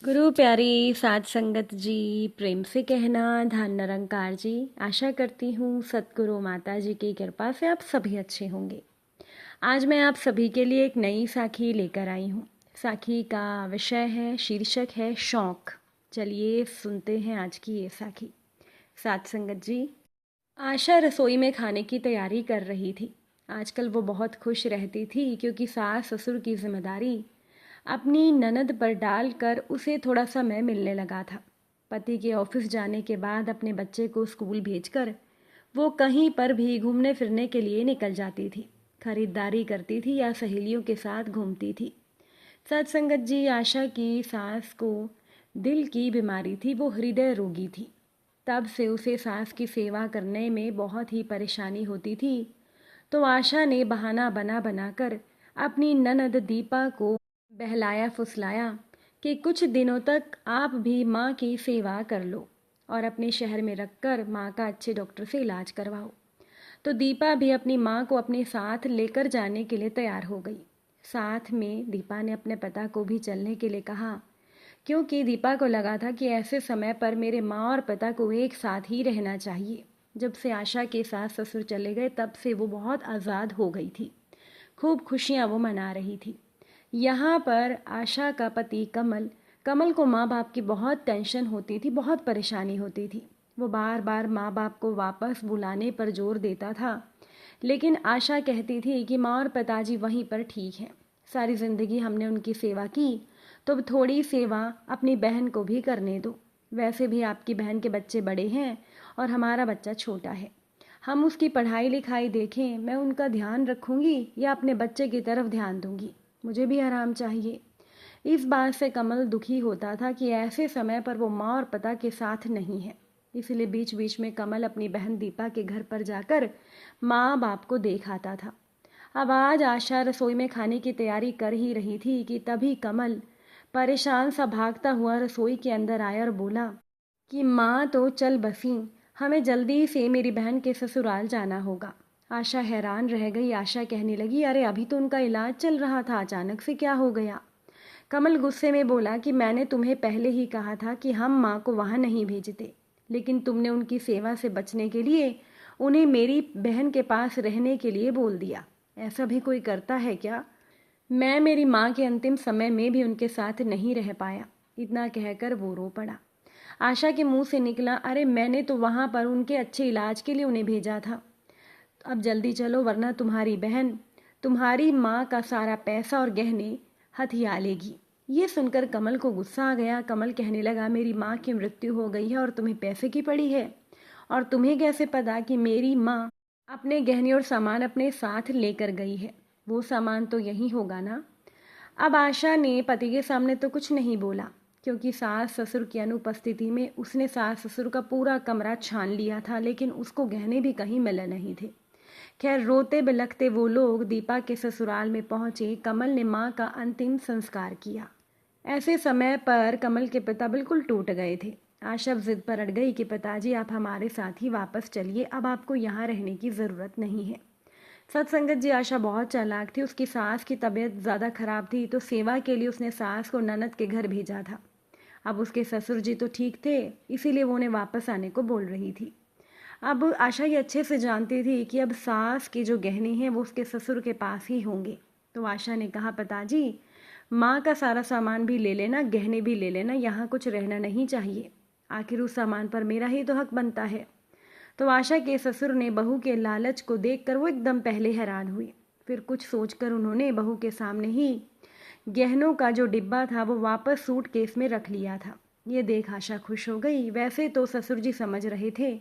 गुरु प्यारी साध संगत जी, प्रेम से कहना धन निरंकार जी। आशा करती हूँ सतगुरु माता जी की कृपा से आप सभी अच्छे होंगे। आज मैं आप सभी के लिए एक नई साखी लेकर आई हूँ। साखी का विषय है, शीर्षक है शौक। चलिए सुनते हैं आज की ये साखी। साध संगत जी, आशा रसोई में खाने की तैयारी कर रही थी। आजकल वो बहुत खुश रहती थी क्योंकि सास ससुर की जिम्मेदारी अपनी ननद पर डालकर उसे थोड़ा समय मिलने लगा था। पति के ऑफिस जाने के बाद अपने बच्चे को स्कूल भेजकर वो कहीं पर भी घूमने फिरने के लिए निकल जाती थी। खरीदारी करती थी या सहेलियों के साथ घूमती थी। सत्संगत जी, आशा की सास को दिल की बीमारी थी, वो हृदय रोगी थी। तब से उसे सास की सेवा करने में बहुत ही परेशानी होती थी। तो आशा ने बहाना बना बनाकर अपनी ननद दीपा को बहलाया फुसलाया कि कुछ दिनों तक आप भी माँ की सेवा कर लो और अपने शहर में रखकर माँ का अच्छे डॉक्टर से इलाज करवाओ। तो दीपा भी अपनी माँ को अपने साथ लेकर जाने के लिए तैयार हो गई। साथ में दीपा ने अपने पिता को भी चलने के लिए कहा, क्योंकि दीपा को लगा था कि ऐसे समय पर मेरे माँ और पिता को एक साथ ही रहना चाहिए। जब से आशा के सास ससुर चले गए तब से वो बहुत आज़ाद हो गई थी। खूब खुशियाँ वो मना रही थी। यहाँ पर आशा का पति कमल कमल को माँ बाप की बहुत टेंशन होती थी, बहुत परेशानी होती थी। वो बार बार माँ बाप को वापस बुलाने पर जोर देता था, लेकिन आशा कहती थी कि माँ और पिताजी वहीं पर ठीक हैं। सारी ज़िंदगी हमने उनकी सेवा की, तो अब थोड़ी सेवा अपनी बहन को भी करने दो। वैसे भी आपकी बहन के बच्चे बड़े हैं और हमारा बच्चा छोटा है। हम उसकी पढ़ाई लिखाई देखें, मैं उनका ध्यान रखूंगी या अपने बच्चे की तरफ ध्यान दूंगी। मुझे भी आराम चाहिए। इस बात से कमल दुखी होता था कि ऐसे समय पर वो माँ और पिता के साथ नहीं है। इसलिए बीच बीच में कमल अपनी बहन दीपा के घर पर जाकर माँ बाप को देख आता था। अब आज आशा रसोई में खाने की तैयारी कर ही रही थी कि तभी कमल परेशान सा भागता हुआ रसोई के अंदर आया और बोला कि माँ तो चल बसी, हमें जल्दी से मेरी बहन के ससुराल जाना होगा। आशा हैरान रह गई। आशा कहने लगी, अरे अभी तो उनका इलाज चल रहा था, अचानक से क्या हो गया? कमल गुस्से में बोला कि मैंने तुम्हें पहले ही कहा था कि हम माँ को वहाँ नहीं भेजते, लेकिन तुमने उनकी सेवा से बचने के लिए उन्हें मेरी बहन के पास रहने के लिए बोल दिया। ऐसा भी कोई करता है क्या? मैं मेरी माँ के अंतिम समय में भी उनके साथ नहीं रह पाया। इतना कहकर वो रो पड़ा। आशा के मुंह से निकला, अरे मैंने तो वहाँ पर उनके अच्छे इलाज के लिए उन्हें भेजा था। अब जल्दी चलो वरना तुम्हारी बहन तुम्हारी माँ का सारा पैसा और गहने हथिया लेगी। ये सुनकर कमल को गुस्सा आ गया। कमल कहने लगा, मेरी माँ की मृत्यु हो गई है और तुम्हें पैसे की पड़ी है, और तुम्हें कैसे पता कि मेरी माँ अपने गहने और सामान अपने साथ लेकर गई है? वो सामान तो यही होगा ना। अब आशा ने पति के सामने तो कुछ नहीं बोला, क्योंकि सास ससुर की अनुपस्थिति में उसने सास ससुर का पूरा कमरा छान लिया था, लेकिन उसको गहने भी कहीं मिले नहीं थे। खैर, रोते बिलखते वो लोग दीपा के ससुराल में पहुंचे। कमल ने माँ का अंतिम संस्कार किया। ऐसे समय पर कमल के पिता बिल्कुल टूट गए थे। आशा जिद पर अड़ गई कि पिताजी आप हमारे साथ ही वापस चलिए, अब आपको यहाँ रहने की ज़रूरत नहीं है। सत्संगत जी, आशा बहुत चालाक थी। उसकी सास की तबीयत ज़्यादा खराब थी, तो सेवा के लिए उसने सास को ननद के घर भेजा था। अब उसके ससुर जी तो ठीक थे, इसीलिए वो उन्हें वापस आने को बोल रही थी। अब आशा ये अच्छे से जानती थी कि अब सास के जो गहने हैं वो उसके ससुर के पास ही होंगे। तो आशा ने कहा, पिताजी माँ का सारा सामान भी ले लेना, गहने भी ले लेना, यहाँ कुछ रहना नहीं चाहिए। आखिर उस सामान पर मेरा ही तो हक बनता है। तो आशा के ससुर ने बहू के लालच को देखकर वो एकदम पहले हैरान हुए। फिर कुछ सोचकर उन्होंने बहू के सामने ही गहनों का जो डिब्बा था वो वापस सूटकेस में रख लिया था। ये देख आशा खुश हो गई। वैसे तो ससुर जी समझ रहे थे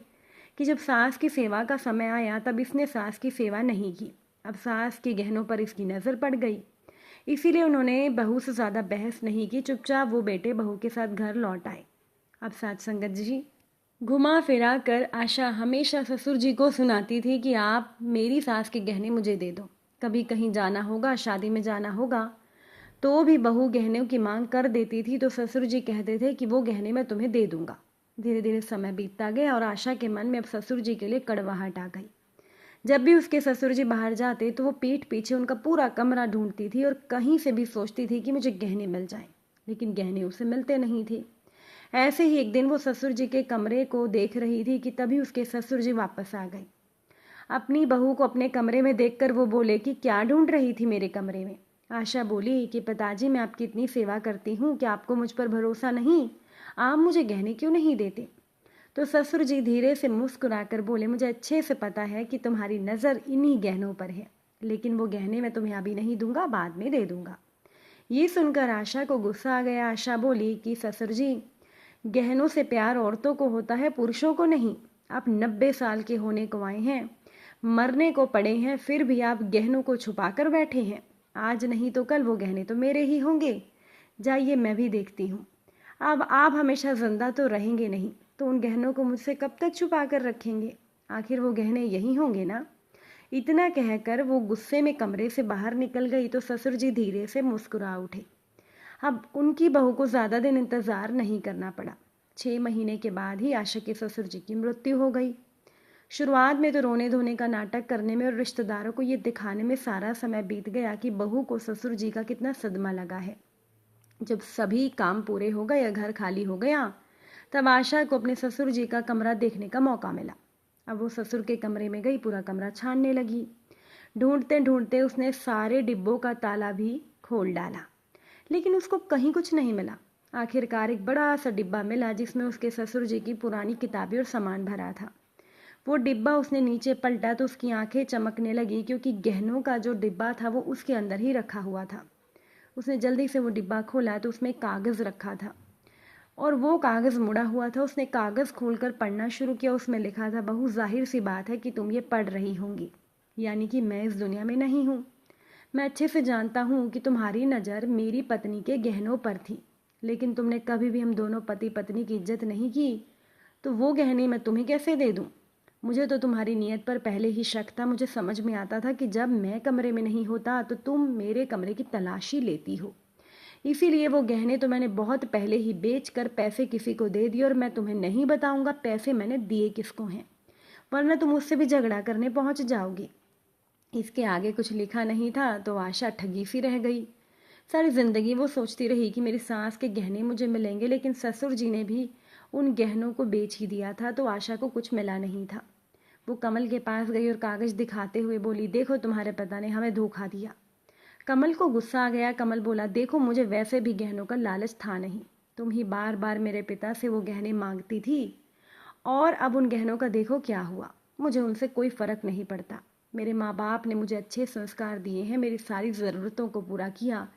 कि जब सास की सेवा का समय आया तब इसने सास की सेवा नहीं की। अब सास के गहनों पर इसकी नज़र पड़ गई, इसीलिए उन्होंने बहू से ज़्यादा बहस नहीं की। चुपचाप वो बेटे बहू के साथ घर लौट आए। अब साथ संगत जी, घुमा फिरा कर आशा हमेशा ससुर जी को सुनाती थी कि आप मेरी सास के गहने मुझे दे दो। कभी कहीं जाना होगा, शादी में जाना होगा, तो भी बहू गहनों की मांग कर देती थी, तो ससुर जी कहते थे कि वो गहने मैं तुम्हें दे दूंगा। धीरे धीरे समय बीतता गया और आशा के मन में अब ससुर जी के लिए कड़वाहट आ गई। जब भी उसके ससुर जी बाहर जाते तो वो पीठ पीछे उनका पूरा कमरा ढूंढती थी और कहीं से भी सोचती थी कि मुझे गहने मिल जाएं। लेकिन गहने उसे मिलते नहीं थे। ऐसे ही एक दिन वो ससुर जी के कमरे को देख रही थी कि तभी उसके ससुर जी वापस आ गए। अपनी बहू को अपने कमरे में देखकर वो बोले कि क्या ढूंढ रही थी मेरे कमरे में। आशा बोली कि पिताजी, मैं आपकी इतनी सेवा करती हूँ कि आपको मुझ पर भरोसा नहीं, आप मुझे गहने क्यों नहीं देते। तो ससुर जी धीरे से मुस्कुराकर बोले, मुझे अच्छे से पता है कि तुम्हारी नज़र इन्हीं गहनों पर है, लेकिन वो गहने मैं तुम्हें अभी नहीं दूंगा, बाद में दे दूंगा। ये सुनकर आशा को गुस्सा आ गया। आशा बोली कि ससुर जी, गहनों से प्यार औरतों को होता है, पुरुषों को नहीं। आप 90 साल के होने को आए हैं, मरने को पड़े हैं, फिर भी आप गहनों को छुपा कर बैठे हैं। आज नहीं तो कल वो गहने तो मेरे ही होंगे। जाइए, मैं भी देखती हूँ। अब आप हमेशा जिंदा तो रहेंगे नहीं, तो उन गहनों को मुझसे कब तक छुपा कर रखेंगे। आखिर वो गहने यही होंगे ना। इतना कहकर वो गुस्से में कमरे से बाहर निकल गई तो ससुर जी धीरे से मुस्कुरा उठे। अब उनकी बहू को ज़्यादा दिन इंतज़ार नहीं करना पड़ा। 6 महीने के बाद ही आशा के ससुर जी की मृत्यु हो गई। शुरुआत में तो रोने धोने का नाटक करने में और रिश्तेदारों को ये दिखाने में सारा समय बीत गया कि बहू को ससुर जी का कितना सदमा लगा है। जब सभी काम पूरे हो गए, घर खाली हो गया, तब आशा को अपने ससुर जी का कमरा देखने का मौका मिला। अब वो ससुर के कमरे में गई, पूरा कमरा छानने लगी। ढूंढते ढूंढते उसने सारे डिब्बों का ताला भी खोल डाला, लेकिन उसको कहीं कुछ नहीं मिला। आखिरकार एक बड़ा सा डिब्बा मिला जिसमें उसके ससुर जी की पुरानी किताबें और सामान भरा था। वो डिब्बा उसने नीचे पलटा तो उसकी आंखें चमकने लगी, क्योंकि गहनों का जो डिब्बा था वो उसके अंदर ही रखा हुआ था। उसने जल्दी से वो डिब्बा खोला तो उसमें कागज़ रखा था और वो कागज़ मुड़ा हुआ था। उसने कागज़ खोलकर पढ़ना शुरू किया। उसमें लिखा था, बहू, जाहिर सी बात है कि तुम ये पढ़ रही होंगी, यानी कि मैं इस दुनिया में नहीं हूँ। मैं अच्छे से जानता हूँ कि तुम्हारी नज़र मेरी पत्नी के गहनों पर थी, लेकिन तुमने कभी भी हम दोनों पति पत्नी की इज्जत नहीं की, तो वो गहने मैं तुम्हें कैसे दे दूँ। मुझे तो तुम्हारी नीयत पर पहले ही शक था। मुझे समझ में आता था कि जब मैं कमरे में नहीं होता तो तुम मेरे कमरे की तलाशी लेती हो। इसीलिए वो गहने तो मैंने बहुत पहले ही बेच कर पैसे किसी को दे दिए, और मैं तुम्हें नहीं बताऊंगा पैसे मैंने दिए किसको हैं, वरना तुम उससे भी झगड़ा करने पहुंच जाओगी। इसके आगे कुछ लिखा नहीं था तो आशा ठगी सी रह गई। सारी ज़िंदगी वो सोचती रही कि मेरी सास के गहने मुझे मिलेंगे, लेकिन ससुर जी ने भी उन गहनों को बेच ही दिया था, तो आशा को कुछ मिला नहीं था। वो कमल के पास गई और कागज़ दिखाते हुए बोली, देखो, तुम्हारे पिता ने हमें धोखा दिया। कमल को गुस्सा आ गया। कमल बोला, देखो, मुझे वैसे भी गहनों का लालच था नहीं, तुम ही बार बार मेरे पिता से वो गहने मांगती थी, और अब उन गहनों का देखो क्या हुआ। मुझे उनसे कोई फ़र्क नहीं पड़ता। मेरे माँ बाप ने मुझे अच्छे संस्कार दिए हैं, मेरी सारी ज़रूरतों को पूरा किया,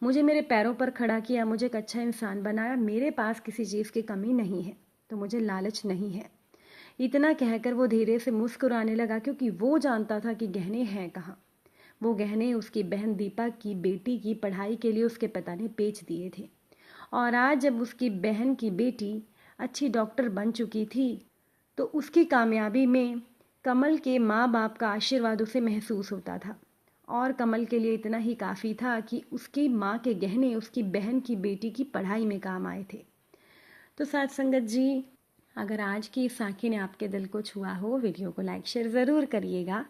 मुझे मेरे पैरों पर खड़ा किया, मुझे एक अच्छा इंसान बनाया। मेरे पास किसी चीज़ की कमी नहीं है, तो मुझे लालच नहीं है। इतना कहकर वो धीरे से मुस्कुराने लगा, क्योंकि वो जानता था कि गहने हैं कहाँ। वो गहने उसकी बहन दीपा की बेटी की पढ़ाई के लिए उसके पिता ने बेच दिए थे, और आज जब उसकी बहन की बेटी अच्छी डॉक्टर बन चुकी थी, तो उसकी कामयाबी में कमल के माँ बाप का आशीर्वाद उसे महसूस होता था। और कमल के लिए इतना ही काफ़ी था कि उसकी माँ के गहने उसकी बहन की बेटी की पढ़ाई में काम आए थे। तो साथ संगत जी, अगर आज की इस साखी ने आपके दिल को छुआ हो, वीडियो को लाइक शेयर ज़रूर करिएगा।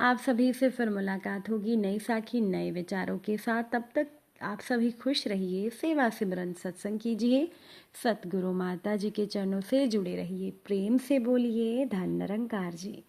आप सभी से फिर मुलाकात होगी नई साखी नए विचारों के साथ। तब तक आप सभी खुश रहिए, सेवा सिमरन सत्संग कीजिए, सतगुरु माता जी के चरणों से जुड़े रहिए, प्रेम से बोलिए धन निरंकार जी।